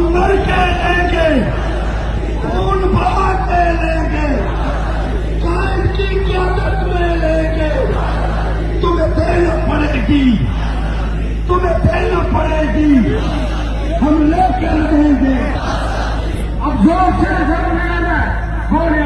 मर के लेंगे, खून बहा के लेंगे, कायद की क्यादत में लेंगे। तुम्हें देना पड़ेगी, तुम्हें देना पड़ेगी, हम लेकर रहेंगे। अब जोर से बोलिए